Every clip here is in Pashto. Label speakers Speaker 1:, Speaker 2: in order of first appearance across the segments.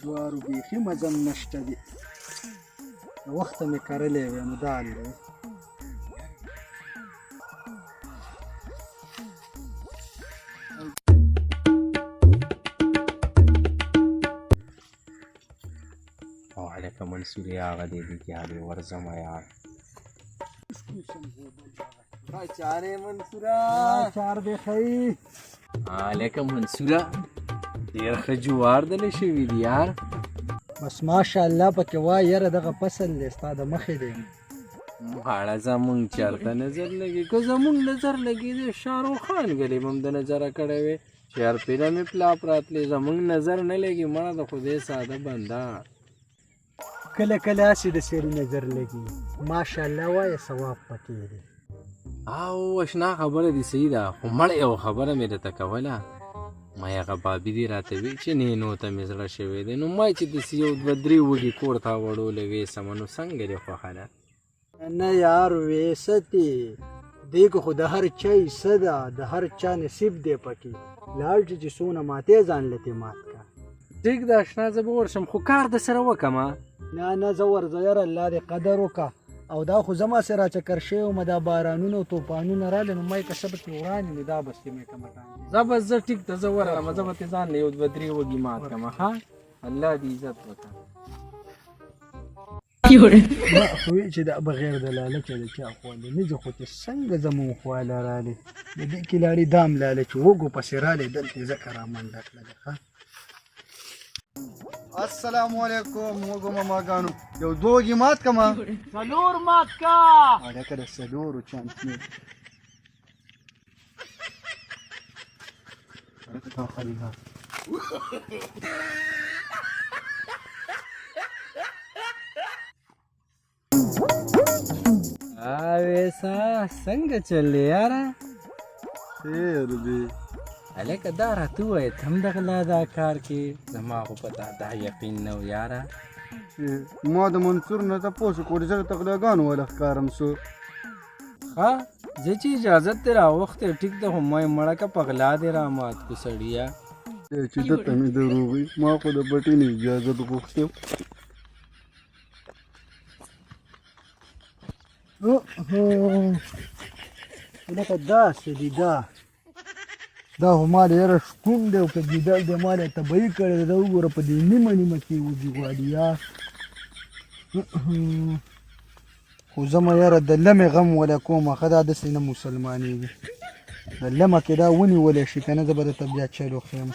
Speaker 1: جوارو بیخي مزه نشته دي د وخته مې کرلې وې نو دا دی
Speaker 2: وعلیکم منصوري هغه دی چې هغې ورځم یار چارې منصوره
Speaker 1: چار دې ښایي
Speaker 2: علیکم منصوره ډېر ښه جوار دلی شوي دي یار
Speaker 1: بس ماشاءالله پکې وایه یاره دغه فصل دی ستا د مخې دی
Speaker 2: غاړه زمونږ چېرته نظر لګي که زمونږ نظر لګي د شاهرخ خان ګلې به هم د نظره کړی وې چې هر پیله مې پلاپ راتلې زمونږ نظر نه لګي مړه د خدای ساده بنده
Speaker 1: کله کله هسې د سړي نظر لګي ماشاءالله وایه ثواب پکې دی
Speaker 2: او اشنا خبره دي صحیح ده خو مړ یو خبره مې درته کوله ما هغه بابي دې راته وی چې نینو ته مې زړه شوی دی نو ما چې داسې یو دوه درې وږي کور ته وړولې وې سمه نو څنګه دې خوښه ده
Speaker 1: نه یار ویسه دي دې که خو د هر چا حصه ده د هر چا نصیب دی پکې لاړ چې څونه ماتې ځان لتې مات که
Speaker 2: ټیک ده اشنا زه به ورشم خو کار د سره وکړمه
Speaker 1: نه زه ورځه یاره الله دې قدر وکړه او دا خو زما سره راچکر شوی ومه دا بارانونه او توپانونه راغلې نو ما یې که څه پکې ورانې نو دا بس کې مې کمه
Speaker 2: زه بس زه ټیک ته زه ورغلم زه به تې ځان له یو دوه درې وږي مات کړم ښه الله دې عزت وکړه
Speaker 1: ما خو وی چې دا بغیر د لالچه د چا خواله نه زه خو چې څنګه زمونږ خواله رالی د دې کې لاړې دام لالچ وږو پسې رالی دلته یې ځکه رامنډه کړله ښه السلام علیکم وږو مماګانو یو دوږي مات کما
Speaker 2: څلور مات کا
Speaker 1: هلکه د څلورو چانس مې هلکه دا خلیفه
Speaker 2: ویسا څنګه چلې یاره
Speaker 1: خیر دی
Speaker 2: هلکه دا راته ووایه ته هم دغلا دا کار کې زما خو په تا دا یقین نه و یاره
Speaker 1: ما د منصور نه تپوس وکړو چې تغلاګانو والا ښکارم سو
Speaker 2: ښه زه چې اجازت دې راوښتی ټیک ده خو ما یې مړه که په غلا دې رامات کړو سړیه
Speaker 1: چې دته مې دروغ ما خو د بټې نه اجازت غوښتی لکه داسې دي دا خو ما د یاره شکوم دی او که ګیدړ دی ما له تبعي کړی دی دا وګوره په دې نیمه کې وږي غواړي یار خو زه مه یاره د لمې غم وله کومه ښه دا داسې نه مسلمانېږي د لمه کې دا ونیولی شي که نه زه به درته بیا چلو ښیم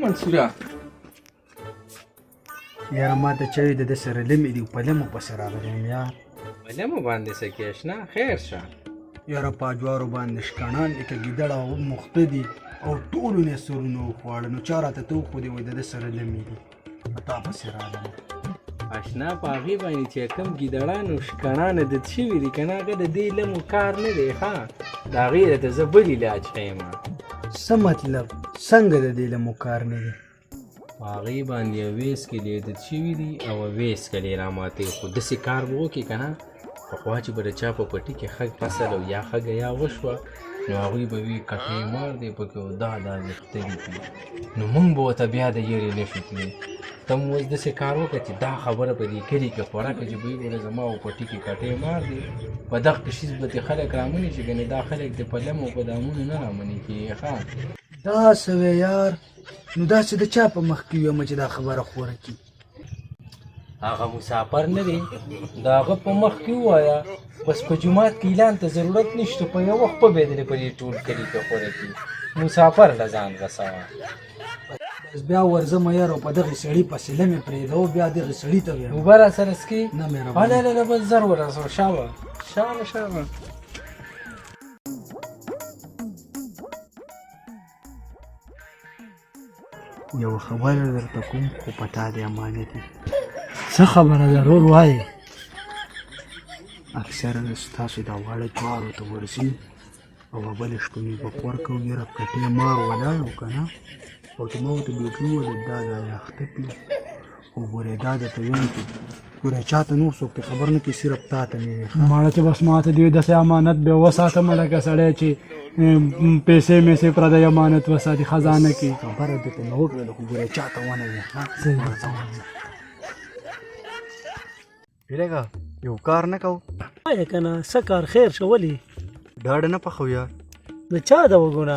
Speaker 2: منصوره
Speaker 1: یاره ما ته چوي د ده سره لمې دي په لمو پسې راغلی یم یار
Speaker 2: په لمو باندې څه کې اشنا خیر شه
Speaker 1: یاره په اجوارو باندې شکڼان دي که ګیدړ او مخته دي او ټولو نه سرونه وخواړه نو چا راته ته وښودې وایي د ده سره لمې دي په تا پسې راغلی
Speaker 2: اشنا په هغې باندې چې کوم ګیدړان او شکڼان عادت شوي دي که نه هغه د دې لمو کار نه دی ښه د هغې راته زه بل علاج ښیم
Speaker 1: څه مطلب څنګه د دې لمو کار نه دی
Speaker 2: په هغې باندې یو ویس کلي عادت شوي دي او ویس کلي راماتې خو داسې کار به وکړي که نه پخوا چې به د چا په پټي کې ښه فصل او یا ښه ګیا وشوه نو هغوی به وي کټۍ مار دی پکې او دا ویښته دي پرې نو موږ به ورته بیا د یېرې نه شو تللی ته مو اوس داسې کار وکړه چې دا خبره په دې کلي کې خوره کړه چې به ویې زما په پټي کې کټۍ مار دی په دغه شیز به دې خلک رامنې شي ګنې دا خلک د په لمو په دامونو نه رامنې کېږي ښه
Speaker 1: داسې وی یار نو داسې د چا په مخ کې ویمه چې دا خبره خوره کړي
Speaker 2: هغه مسافر نه دی د هغه په مخ کې ووایه بس په جومات کې اعلان ته ضرورت نشته په یو وخت په بېدلې په دې ټول کلي کې خوره کړي مسافر له ځان رسوه
Speaker 1: بس بیا ورځمه یار او په دغې سړي پسې لمې پرېږدو بیا دغې سړي ته ویم
Speaker 2: اوبه را سره څکي
Speaker 1: نه مهرباني
Speaker 2: هله بس زر ورسوه شابه شابه
Speaker 1: یو خبره درته کوم خو په تا دې امانت وي څه خبره ضرور وایې اکثره ستاسو دا واړه جوارو ته ورځي او بلې شپه مې په کور کې وګېره کټې مار ولاړ و که نه او چې ما ورته بېټلو وویل دا یاخته کړي خو ګورې دا درته ویم چې ګوره چا ته نور څوک خبر نه کړي صرف تا ته مې
Speaker 3: ماړه چې بس ما ته دې داسې امانت به وساتم لکه سړی چې پیسې میسې پردی امانت وساتي خزانه کې
Speaker 1: خبره درته مې وکړله خو ګوره چا ته ونه وي پیرېږه یو کار نه کوو
Speaker 3: وایه که نه څه کار خیر شه ولې
Speaker 1: ډاډ نه پخوو یار
Speaker 3: د چا د وګونه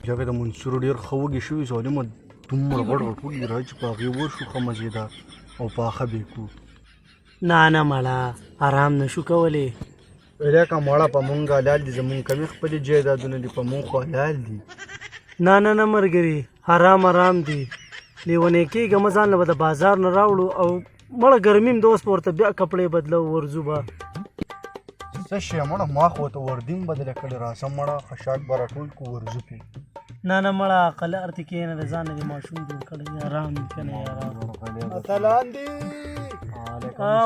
Speaker 1: جګه د منصور ډېر ښه وږي شوي سالمه دومره غټ غټ وږي راځي چې په هغې ورشو ښه مزېدار او پاخه بېکو
Speaker 3: نه مړه آرام نه شو کولی
Speaker 1: پیرېږه مړه په مونږ حلال دي زمونږ کمې خپلې جایدادونه دي په مونږ خو حلال دي
Speaker 3: نه ملګري حرام دي لیونی کېږه مه ځان له به د بازار نه راوړو او مړه ګرمي م دوست ورته بیا کپړې بدلو ورځو به
Speaker 1: څه شی مړه ما خو ورته وردین بدله کړې راسه مړه خشاک به راټول کړو ورځو پې
Speaker 3: نه مړه قلار ته کښېنه د ځان نه دې ماشوم جوړ کړی آرام دي که نه آرام
Speaker 1: اتلان دي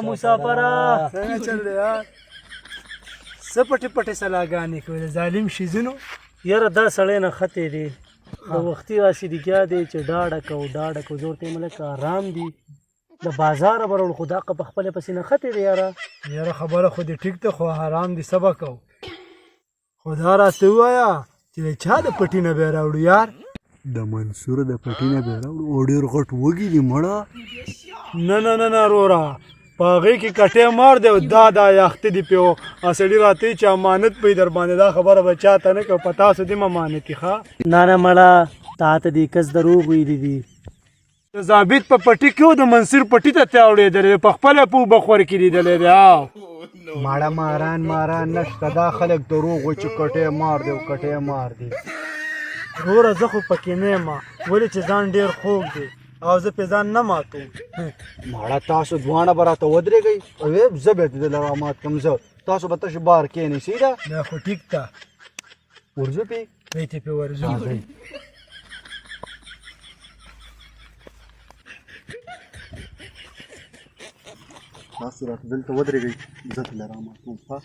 Speaker 3: مسافره
Speaker 1: څنګه چل دی یار
Speaker 3: څه پټې سلاګانې کوي د ظالم شیزونو یاره دا سړی نه خطې دی د وختي راشدګیا دی چې ډاډه کو زه ورته یم لکه آرام دي د بازاره به راوړو خو دا په خپله پسې نه خطې دی یاره خبره خو دې ټیک ده خو حرام دي سبا کو خو دا راته ووایه چې د چا د پټي نه بیا راوړو یار
Speaker 1: د منصور د پټي نه بیا راوړو او ډېر غټ وږي دي مړه
Speaker 3: نه وروره په هغې کې کټې مار دی او دا یاختې دي پې سړي راته چې امانت پې در باندې دا خبره به چا ته نه کوو په تاسو دې م امانتي ښه نه مړه تا ته دې کس دروغ ویلي دي د ضابط په پټي کې و د منصور پټي ته ته اورېدلی دی په خپله په اوبه خور کې لیدلی دی
Speaker 1: مړه ماران نشته دا خلک دروغ وایي چې کټې مار دی او کټې مار دی
Speaker 3: وروره زه خو پکې نه یم ولې چې ځان ډېر خوږ دی او زه پې ځان نه ماتوم
Speaker 1: مړه تاسو دواړه به راته ودرېږئ او زه به دې له رامات کړم زه تاسو به تش بار کښېنئ ده
Speaker 3: دا خو ټیک ده
Speaker 1: ورځو پې
Speaker 3: ته پې ورځو
Speaker 1: تاسو راته دلته ودرېږئ زه ته له رامات کوم ښه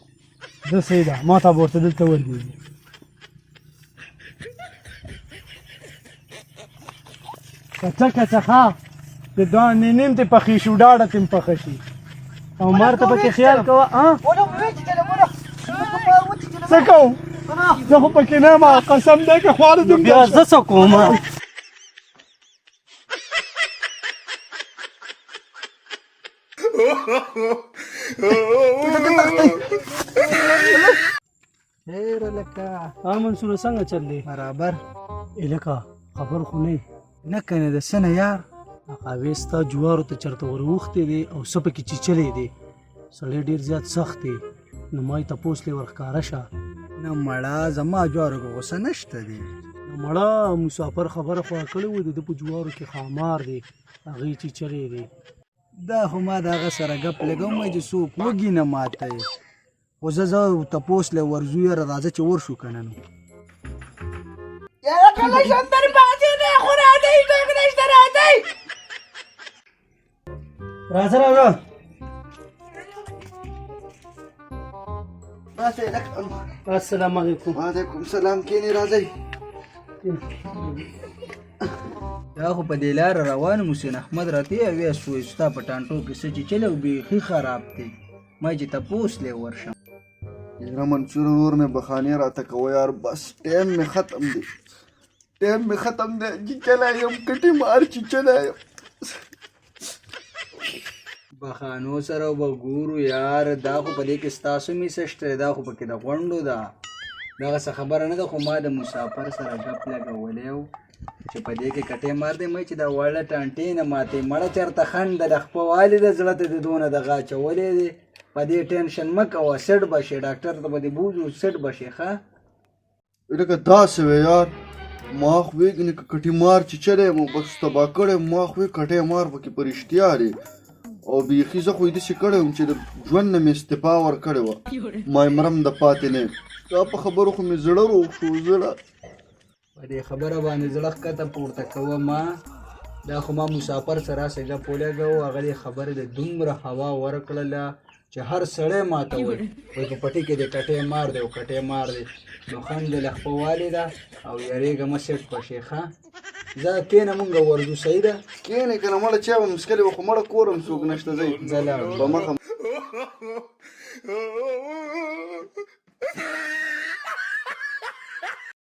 Speaker 3: زه صحیح ده ما ته به ورته دلته ولګېږي کچه ښه د دا نیم ته پخې شي ډاډه ته م پخه شي او مار ته پکې خیال کوه څه کوم زه خو پکې نه یم قسم دی که خواره دوم بیا زه څه کوم
Speaker 1: ډېره لکه
Speaker 3: منصوره څنګه چل دی
Speaker 1: برابر
Speaker 3: لکه خبر خو نه
Speaker 1: نه کنه د څه نه یار
Speaker 3: هغې ستا جوارو ته چېرته ور اوښتې دی او څه پکې چیچلی دی سړی ډېر زیات سخت دی نو ما یې تپوس لې ور ښکاره شه
Speaker 1: نه مړه زما جوارو کې غوسه نشته دی
Speaker 3: نو مړه مسافر خبره خو کړې وه د ده په جوارو کې خامار دی هغې چیچلی دی
Speaker 1: دا خو ما د هغه سره ګپ لګوم چې څوک وږي نه ماتی خو زه تپوس لې ورځو یاره راځه چې ورشو که نه نو
Speaker 4: یاره کله شندر بازی نه خو راځئ څوک نشته راځئ
Speaker 3: راځه السلام علیکم
Speaker 1: وعلیکم سلام کینې راځئ دا خو په دې لاره روان محسن احمد راته وی سوی ستا په ټانټو کې څه چې چلو بیخي خراب دی ما چې تپوس لې ورشم یاره منصور ورور مې بخانې راته کوه یار بس ټایم مې ختم دی چې چلایم کټې مار چې چلایم بخانو سره به ګورو یار دا خو په دې کې ستاسو میسه شته دا خو پکې د غونډو ده دغسې خبره نه ده خو ما د مسافر سره ګپ لګولی و چې په دې کې کټې مار دی مې چې دا وړه ټانټې نه ماتې مړه چېرته خنډ ده د خپوالي د زړه ته د دونه دغه اچولی دی په دې ټینشن مه کوه سیټ به شي ډاکټر ته به دې بوځو سیټ به شي ښه لکه داسې وی یار ما خو وی که کټې مار چې چلی یم بس تباه کړی ما خو وی کټې مار پکې په رښتیا دی او بیخي زه خو یې داسې کړی وم چې د ژوند نه مې استعفا ورکړې وه ما یې مرم د پاتې نه یم دا په خبرو خو مې زړه روغ شو زړه په دې خبره باندې زړه ښکته پورته کوه ما دا خو ما مسافر سره راسې ګپ ولګوو هغه دې خبرې د دومره هوا ورکړله چې هر سړی ماته وایي په پټي کې د کټې مار دی او کټې مار دی نو خنډ د لخپوالې ده او یارېږه مه سیټ په شي ښه ځه کېنه مونږ ورځو صحیح ده
Speaker 5: کینې که نه مړه چا به مسکلې وه خو مړه کور هم څوک نشته ځئ
Speaker 1: ځه لاړو
Speaker 5: په مخه